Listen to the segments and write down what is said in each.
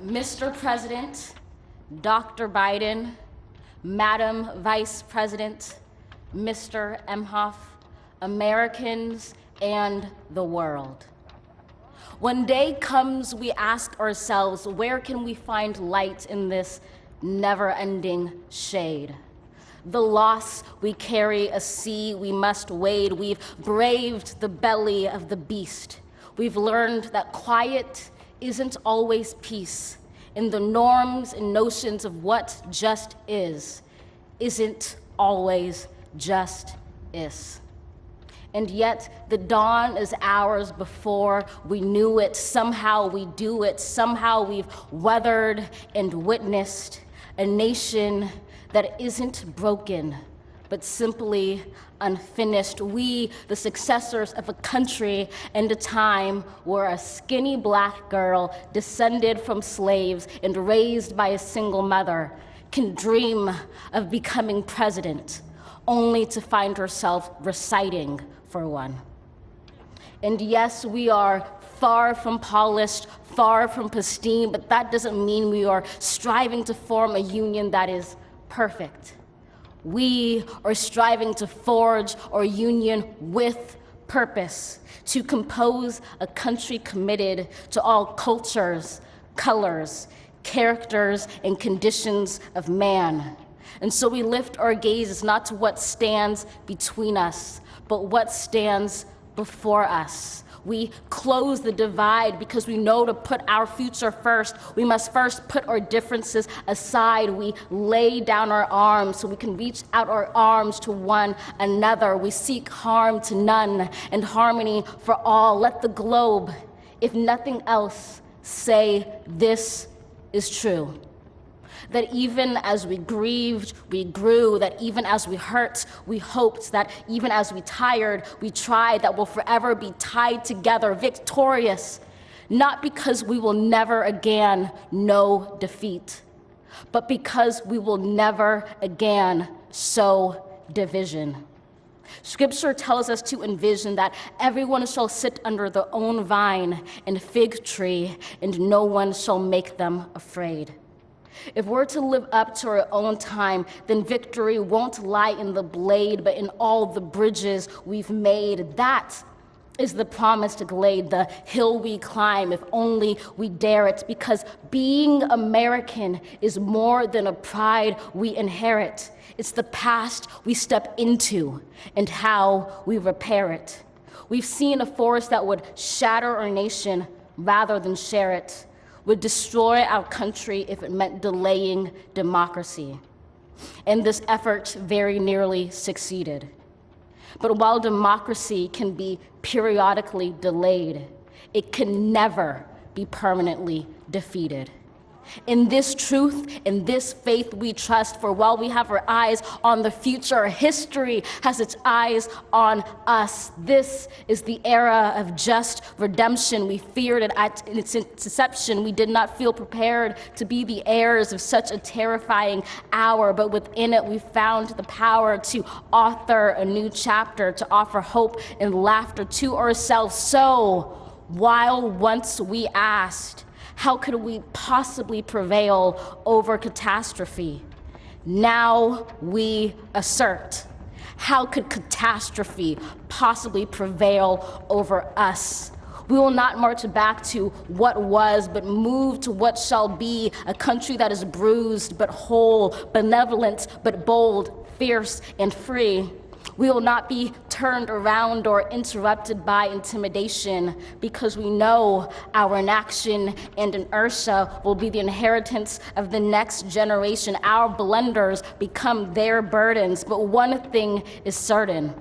Mr. President, Dr. Biden, Madam Vice President, Mr. Emhoff, Americans, and the world. When day comes, we ask ourselves, where can we find light in this never-ending shade? The loss we carry, a sea we must wade. We've braved the belly of the beast. We've learned that quiet isn't always peace, and the norms and notions of what just isn't always just is. And yet the dawn is ours before we knew it. Somehow we do it. Somehow we've weathered and witnessed a nation that isn't broken, but simply unfinished. We, the successors of a country and a time where a skinny black girl descended from slaves and raised by a single mother can dream of becoming president, only to find herself reciting for one. And yes, we are far from polished, far from pristine, but that doesn't mean we are striving to form a union that is perfect. We are striving to forge our union with purpose, to compose a country committed to all cultures, colors, characters, and conditions of man. And so we lift our gazes not to what stands between us, but what stands before us. We close the divide because we know to put our future first. We must first put our differences aside. We lay down our arms so we can reach out our arms to one another. We seek harm to none and harmony for all. Let the globe, if nothing else, say this is true. That even as we grieved, we grew, that even as we hurt, we hoped, that even as we tired, we tried, that we'll forever be tied together, victorious, not because we will never again know defeat, but because we will never again sow division. Scripture tells us to envision that everyone shall sit under their own vine and fig tree, and no one shall make them afraid. If we're to live up to our own time, then victory won't lie in the blade, but in all the bridges we've made. That is the promised glade, the hill we climb, if only we dare it, because being American is more than a pride we inherit. It's the past we step into and how we repair it. We've seen a force that would shatter our nation rather than share it, would destroy our country if it meant delaying democracy. And this effort very nearly succeeded. But while democracy can be periodically delayed, it can never be permanently defeated. In this truth, in this faith we trust, for while we have our eyes on the future, history has its eyes on us. This is the era of just redemption. We feared it at its inception. We did not feel prepared to be the heirs of such a terrifying hour, but within it we found the power to author a new chapter, to offer hope and laughter to ourselves. So, while once we asked, how could we possibly prevail over catastrophe? Now we assert, how could catastrophe possibly prevail over us? We will not march back to what was, but move to what shall be, a country that is bruised but whole, benevolent but bold, fierce and free. We will not be turned around or interrupted by intimidation, because we know our inaction and inertia will be the inheritance of the next generation. Our blunders become their burdens, but one thing is certain.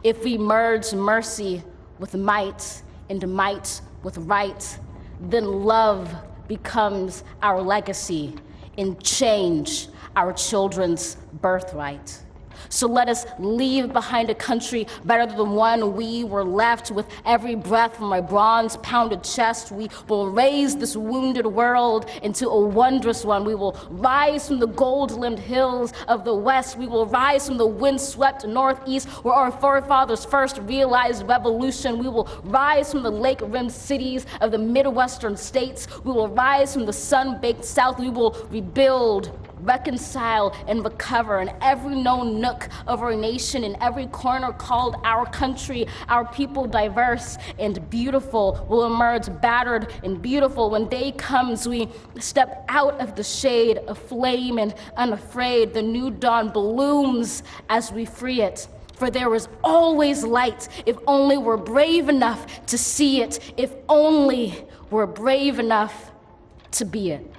If we merge mercy with might and might with right, then love becomes our legacy and change our children's birthright. So let us leave behind a country better than the one we were left. With every breath from my bronze-pounded chest, we will raise this wounded world into a wondrous one. We will rise from the gold-limbed hills of the West. We will rise from the wind-swept Northeast, where our forefathers first realized revolution. We will rise from the lake-rimmed cities of the Midwestern states. We will rise from the sun-baked South. We will rebuild, reconcile, and recover in every known nook of our nation, in every corner called our country. Our people, diverse and beautiful, will emerge battered and beautiful. When day comes, we step out of the shade, aflame and unafraid. The new dawn blooms as we free it. For there is always light, if only we're brave enough to see it, if only we're brave enough to be it.